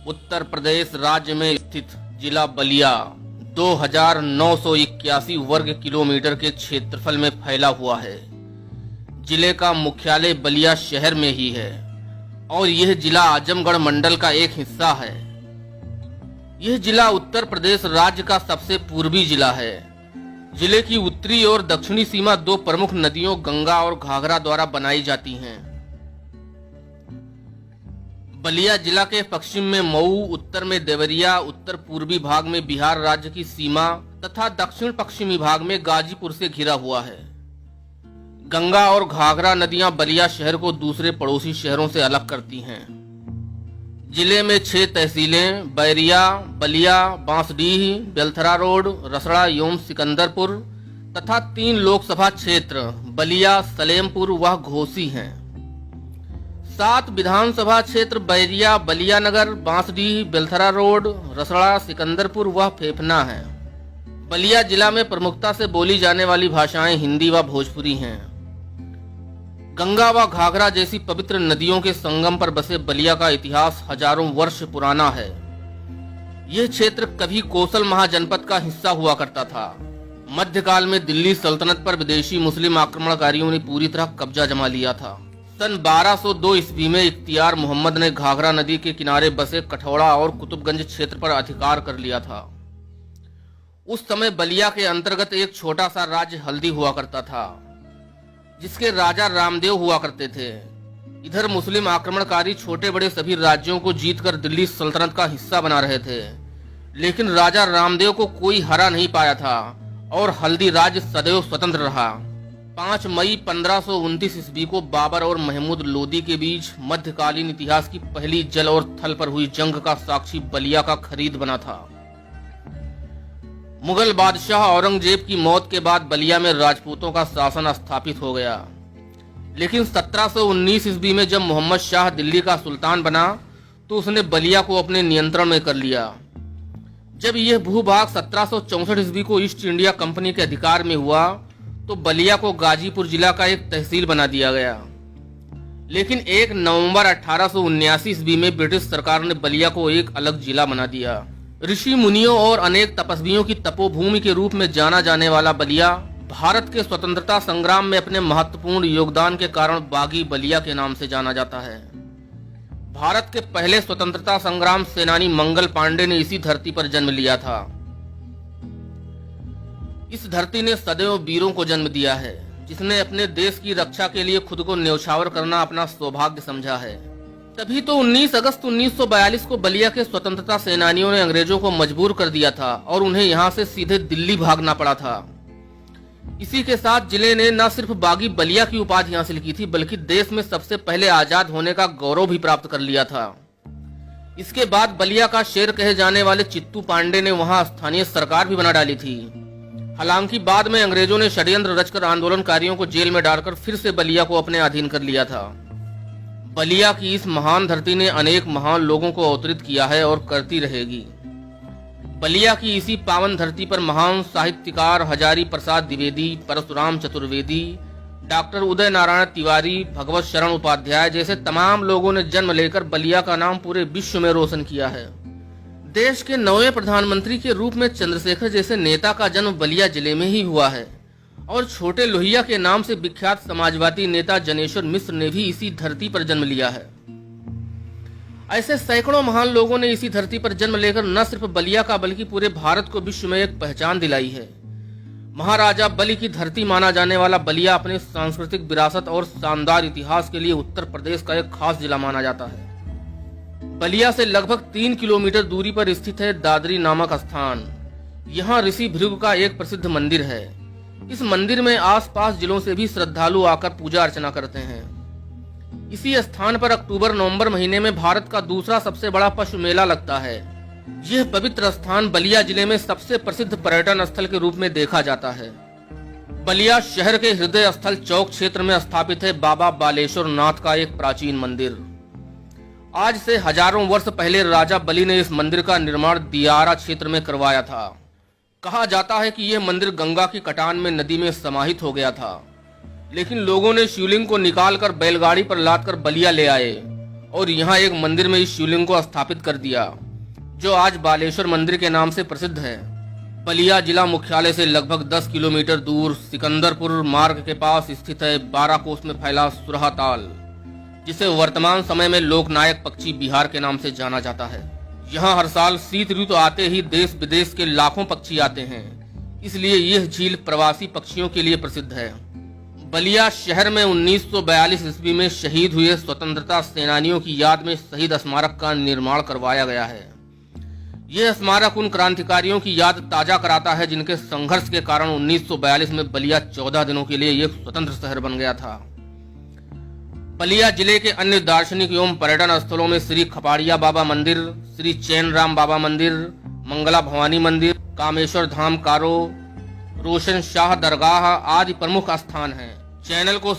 उत्तर प्रदेश राज्य में स्थित जिला बलिया 2981 वर्ग किलोमीटर के क्षेत्रफल में फैला हुआ है। जिले का मुख्यालय बलिया शहर में ही है और यह जिला आजमगढ़ मंडल का एक हिस्सा है। यह जिला उत्तर प्रदेश राज्य का सबसे पूर्वी जिला है। जिले की उत्तरी और दक्षिणी सीमा दो प्रमुख नदियों गंगा और घाघरा द्वारा बनाई जाती हैं। बलिया जिला के पश्चिम में मऊ, उत्तर में देवरिया, उत्तर पूर्वी भाग में बिहार राज्य की सीमा तथा दक्षिण पश्चिमी भाग में गाजीपुर से घिरा हुआ है। गंगा और घाघरा नदियां बलिया शहर को दूसरे पड़ोसी शहरों से अलग करती हैं। जिले में 6 तहसीलें बैरिया, बलिया, बांसडीह, बेलथरा रोड, रसड़ा एवं सिकंदरपुर तथा 3 लोकसभा क्षेत्र बलिया, सलेमपुर व घोसी हैं। 7 विधानसभा क्षेत्र बैरिया, बलिया नगर, बांसडीह, बेलथरा रोड, रसड़ा, सिकंदरपुर व फेफना हैं। बलिया जिला में प्रमुखता से बोली जाने वाली भाषाएं हिंदी व भोजपुरी हैं। गंगा व घाघरा जैसी पवित्र नदियों के संगम पर बसे बलिया का इतिहास हजारों वर्ष पुराना है। यह क्षेत्र कभी कोसल महाजनपद का हिस्सा हुआ करता था। मध्यकाल में दिल्ली सल्तनत पर विदेशी मुस्लिम आक्रमणकारियों ने पूरी तरह कब्जा जमा लिया था। सन 1202 ईस्वी में इख्तियार मोहम्मद ने घाघरा नदी के किनारे बसे कठौड़ा और कुतुबगंज क्षेत्र पर अधिकार कर लिया था। उस समय बलिया के अंतर्गत एक छोटा सा राज्य हल्दी हुआ करता था, जिसके राजा रामदेव हुआ करते थे। इधर मुस्लिम आक्रमणकारी छोटे बड़े सभी राज्यों को जीतकर दिल्ली सल्तनत का हिस्सा बना रहे थे, लेकिन राजा रामदेव को कोई हरा नहीं पाया था और हल्दी राज्य सदैव स्वतंत्र रहा। 5 मई 1529 ईस्वी को बाबर और महमूद लोदी के बीच मध्यकालीन इतिहास की पहली जल और थल पर हुई जंग का साक्षी बलिया का खरीद बना था। मुगल बादशाह औरंगजेब की मौत के बाद बलिया में राजपूतों का शासन स्थापित हो गया, लेकिन 1719 ईस्वी में जब मोहम्मद शाह दिल्ली का सुल्तान बना तो उसने बलिया को अपने नियंत्रण में कर लिया। जब यह भूभाग 1764 ईस्वी को ईस्ट इंडिया कंपनी के अधिकार में हुआ तो बलिया को गाजीपुर जिला का एक तहसील बना दिया गया। लेकिन 1 नवंबर 1879 ईस्वी में ब्रिटिश सरकार ने बलिया को एक अलग जिला बना दिया। ऋषि मुनियों और अनेक तपस्वियों की तपोभूमि के रूप में जाना जाने वाला बलिया भारत के स्वतंत्रता संग्राम में अपने महत्वपूर्ण योगदान के कारण बागी बलिया के नाम से जाना जाता है। भारत के पहले स्वतंत्रता संग्राम सेनानी मंगल पांडे ने इसी धरती पर जन्म लिया था। इस धरती ने सदैव वीरों को जन्म दिया है, जिसने अपने देश की रक्षा के लिए खुद को न्यौछावर करना अपना सौभाग्य समझा है। तभी तो 19 अगस्त 1942 को बलिया के स्वतंत्रता सेनानियों ने अंग्रेजों को मजबूर कर दिया था और उन्हें यहां से सीधे दिल्ली भागना पड़ा था। इसी के साथ जिले ने न सिर्फ बागी बलिया की उपाधि हासिल की थी, बल्कि देश में सबसे पहले आजाद होने का गौरव भी प्राप्त कर लिया था। इसके बाद बलिया का शेर कहे जाने वाले चित्तू पांडे ने वहां स्थानीय सरकार भी बना डाली थी। हालांकि बाद में अंग्रेजों ने षड्यंत्र रचकर आंदोलनकारियों को जेल में डालकर फिर से बलिया को अपने अधीन कर लिया था। बलिया की इस महान धरती ने अनेक महान लोगों को अवतरित किया है और करती रहेगी। बलिया की इसी पावन धरती पर महान साहित्यकार हजारी प्रसाद द्विवेदी, परशुराम चतुर्वेदी, डॉक्टर उदय नारायण तिवारी, भगवत शरण उपाध्याय जैसे तमाम लोगों ने जन्म लेकर बलिया का नाम पूरे विश्व में रोशन किया है। देश के 9वें प्रधानमंत्री के रूप में चंद्रशेखर जैसे नेता का जन्म बलिया जिले में ही हुआ है और छोटे लोहिया के नाम से विख्यात समाजवादी नेता जनेश्वर मिश्र ने भी इसी धरती पर जन्म लिया है। ऐसे सैकड़ों महान लोगों ने इसी धरती पर जन्म लेकर न सिर्फ बलिया का बल्कि पूरे भारत को विश्व में एक पहचान दिलाई है। महाराजा बलि की धरती माना जाने वाला बलिया अपने सांस्कृतिक विरासत और शानदार इतिहास के लिए उत्तर प्रदेश का एक खास जिला माना जाता है। बलिया से लगभग 3 किलोमीटर दूरी पर स्थित है दादरी नामक स्थान। यहाँ ऋषि भृगु का एक प्रसिद्ध मंदिर है। इस मंदिर में आसपास जिलों से भी श्रद्धालु आकर पूजा अर्चना करते हैं। इसी स्थान पर अक्टूबर-नवंबर महीने में भारत का दूसरा सबसे बड़ा पशु मेला लगता है। यह पवित्र स्थान बलिया जिले में सबसे प्रसिद्ध पर्यटन स्थल के रूप में देखा जाता है। बलिया शहर के हृदय स्थल चौक क्षेत्र में स्थापित है बाबा बालेश्वर नाथ का एक प्राचीन मंदिर। आज से हजारों वर्ष पहले राजा बलि ने इस मंदिर का निर्माण दियारा क्षेत्र में करवाया था। कहा जाता है कि यह मंदिर गंगा की कटान में नदी में समाहित हो गया था, लेकिन लोगों ने शिवलिंग को निकालकर बैलगाड़ी पर लादकर बलिया ले आए और यहाँ एक मंदिर में इस शिवलिंग को स्थापित कर दिया, जो आज बालेश्वर मंदिर के नाम से प्रसिद्ध है। बलिया जिला मुख्यालय से लगभग 10 किलोमीटर दूर सिकंदरपुर मार्ग के पास स्थित है 12 कोस में फैला सुरहा ताल, जिसे वर्तमान समय में लोकनायक पक्षी बिहार के नाम से जाना जाता है। यहाँ हर साल शीत ऋतु आते ही देश विदेश के लाखों पक्षी आते हैं, इसलिए यह झील प्रवासी पक्षियों के लिए प्रसिद्ध है। बलिया शहर में 1942 ईस्वी में शहीद हुए स्वतंत्रता सेनानियों की याद में शहीद स्मारक का निर्माण करवाया गया है। यह स्मारक उन क्रांतिकारियों की याद ताजा कराता है जिनके संघर्ष के कारण 1942 में बलिया 14 दिनों के लिए एक स्वतंत्र शहर बन गया था। बलिया जिले के अन्य दार्शनिक एवं पर्यटन स्थलों में श्री खपाड़िया बाबा मंदिर, श्री चैन राम बाबा मंदिर, मंगला भवानी मंदिर, कामेश्वर धाम कारो, रोशन शाह दरगाह आदि प्रमुख स्थान हैं। चैनल को